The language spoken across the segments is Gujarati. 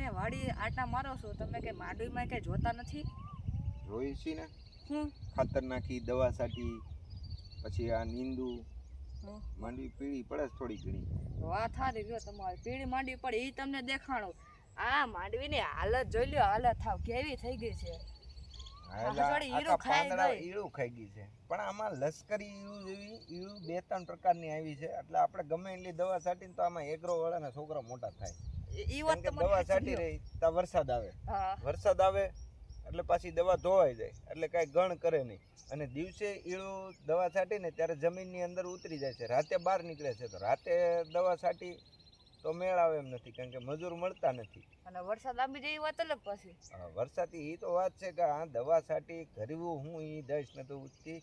અહીંયા વાડી આટા મારો છો તમે કે માંડવીમાં કઈ જોતા નથી? જોઈ છી ને ખાતર નાખી દવા છાંટી પછી આ નીંદુ માંડવી પીળી પડે થોડી ઘણી. વાત સારી ગયો તમારી પીળી માંડવી પડે એ તમને દેખાણો. આ માંડવીની હાલત જોઈ લ્યો, હાલત થાવ કેવી થઈ ગઈ છે. ઈળું ખાઈ ગઈ છે. પણ આમાં લશ્કરી ઈળું જેવી ઈળું 2-3 પ્રકારની આવી છે એટલે આપણે ગમે એટલી દવા છાંટીને તો આમાં એગ્રો વાળાના છોકરા મોટા થાય. દવા છાંટી રહી તો વરસાદ આવે એટલે પાછી દવા ધોવાઈ જાય એટલે કાંઈ ગણ કરે નહીં અને દિવસે ઈળું દવા છાંટીને ત્યારે જમીનની અંદર ઉતરી જાય છે, રાતે બહાર નીકળે છે. તો રાતે દવા છાંટી તો મેળ આવે એમ નથી કારણ કે મજૂર મળતા નથી અને વરસાદ આવી જાય એ વાત અલગ. પછી વરસાદથી એ તો વાત છે કે આ દવા છાંટી કરવું હું એ દઈશ ને તો ઉઠતી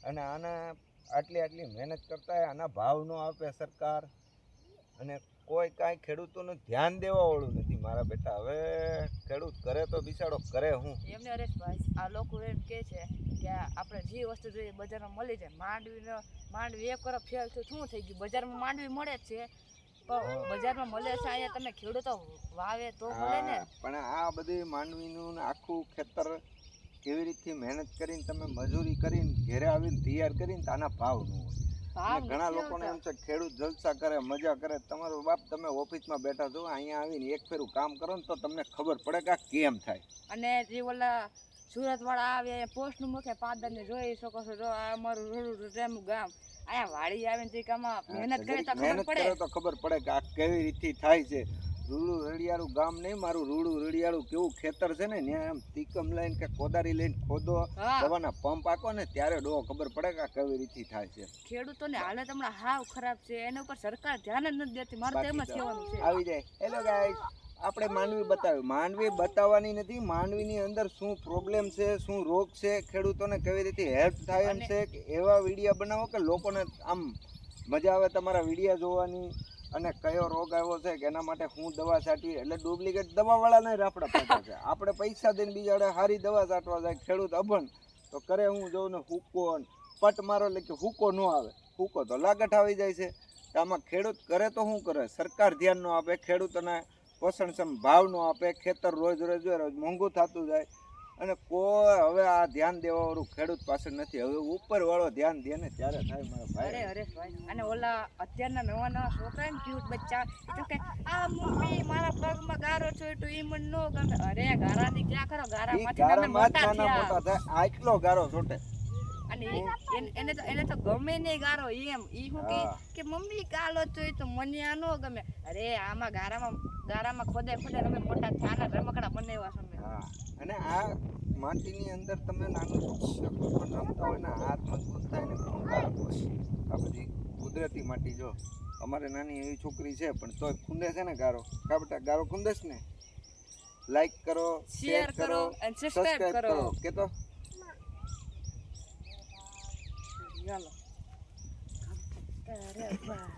અને આના આટલી મહેનત કરતા આના ભાવ ન આપે સરકાર અને કોઈ કાંઈ ખેડૂતોનું ધ્યાન દેવાવાળું નથી. મારા બેટા હવે ખેડૂત કરે તો બિચારો કરે હું એમને હરેશભાઈ આ લોકો એમ કહે છે કે આપણે જે વસ્તુ જોઈએ બજારમાં મળી જાય. માંડવી એક તરફ ફેલ થયું શું થઈ ગયું? બજારમાં માંડવી મળે જ છે પણ બજારમાં મળે છે અહીંયા તમે ખેડૂતો વાવે તો મળે ને. પણ આ બધી માંડવીનું આખું ખેતર કેવી રીતથી મહેનત કરીને તમે મજૂરી કરીને ઘેરે આવીને તૈયાર કરીને આના ભાવ ન હોય. ઘણા લોકોને એમ છે ખેડૂત જલસા કરે મજા કરે. તમારો બાપ તમે ઓફિસમાં બેઠા છો અહીંયા આવીને એક ફેરું કામ કરો ને તો તમને ખબર પડે કે આ કેમ થાય. અને જે ઓલા સુરત વાળા આવે પોસ્ટનું મુખે પાદરને જોઈ શકો છો. જો આ અમારું રૂડું ગામ અહીંયા વાડી આવે ને કામમાં મહેનત કરે તો ખબર પડે કે આ કેવી રીતથી થાય છે. રૂડું રળિયાળું ગામ નહીં મારું, રૂડું રળિયાળું કેવું ખેતર છે ને ત્યાં એમ તીકમ લઈને કે કોદારી લઈને ખોદો દવાના પંપ આખો ને ત્યારે ડો ખબર પડે કે આ કેવી રીતથી થાય છે. ખેડૂતોને હાલત હમણાં હાવ ખરાબ છે, એના ઉપર સરકાર ધ્યાન જ નથી દેતી. મારે તો એમ જ કહેવાનું છે. આવી જાય હેલો ગાઈસ આપણે માંડવી બતાવવાની નથી. માંડવીની અંદર શું પ્રોબ્લેમ છે, શું રોગ છે, ખેડૂતોને કેવી રીતે હેલ્પ થાય એમ છે કે એવા વિડીયો બનાવો કે લોકોને આમ મજા આવે તમારા વિડીયો જોવાની. અને કયો રોગ આવ્યો છે કે એના માટે હું દવા છાંટવી એટલે ડુપ્લિકેટ દવાવાળાને રાફડા પાડે છે. આપણે પૈસા દઈને બીજાડે સારી દવા છાંટવા જાય. ખેડૂત અભણ તો કરે હું જોઉં ને હુકો પટ મારો એટલે કે હુકો ન આવે, હુકો તો લાગટ આવી જાય છે. આમાં ખેડૂત કરે તો શું કરે? સરકાર ધ્યાન ન આપે, ખેડૂતોને પોષણક્ષમ ભાવ ન આપે, ખેતર રોજ મોંઘું થતું જાય અને કોઈ હવે આ ધ્યાન દેવાવાળું ખેડૂત પાસે નથી. હવે ઉપરવાળો ધ્યાન દે ને ત્યારે થાય મારા ભાઈ. હરેશભાઈ અને ઓલા અત્યારના નવા છોકરા ને ક્યુટ બચ્ચા તો કે આ મમ્મી મારા પગમાં ગારો ચોટ્યો ઈ મને નો ગમે. અરે ગારાની ક્યાં કરો? ગારામાંથી મોટા થાય આટલો ગારો ચોટે અને એને તો ગમે નહીં ગારો. એમ ઈ શું કે મમ્મી ગાલો ચોય તો મને આ નો ગમે. અરે આમાં ગારામાં ખોદાય તમે મોટા થયા રમકડા બનાવ્યા તમે. અને આ માટીની અંદર તમે નાનું છોકરું રમતા હોય ને હાથ મજબૂત થાય ને આ બધી કુદરતી માટી. જો અમારે નાની એવી છોકરી છે પણ તોય ખૂંદે છે ને ગારો. કા બેટા ગારો ખૂંદેશ ને? લાઈક કરો, શેર કરો અને સબસ્ક્રાઇબ કરો કે તો ચાલો. અરે વાહ.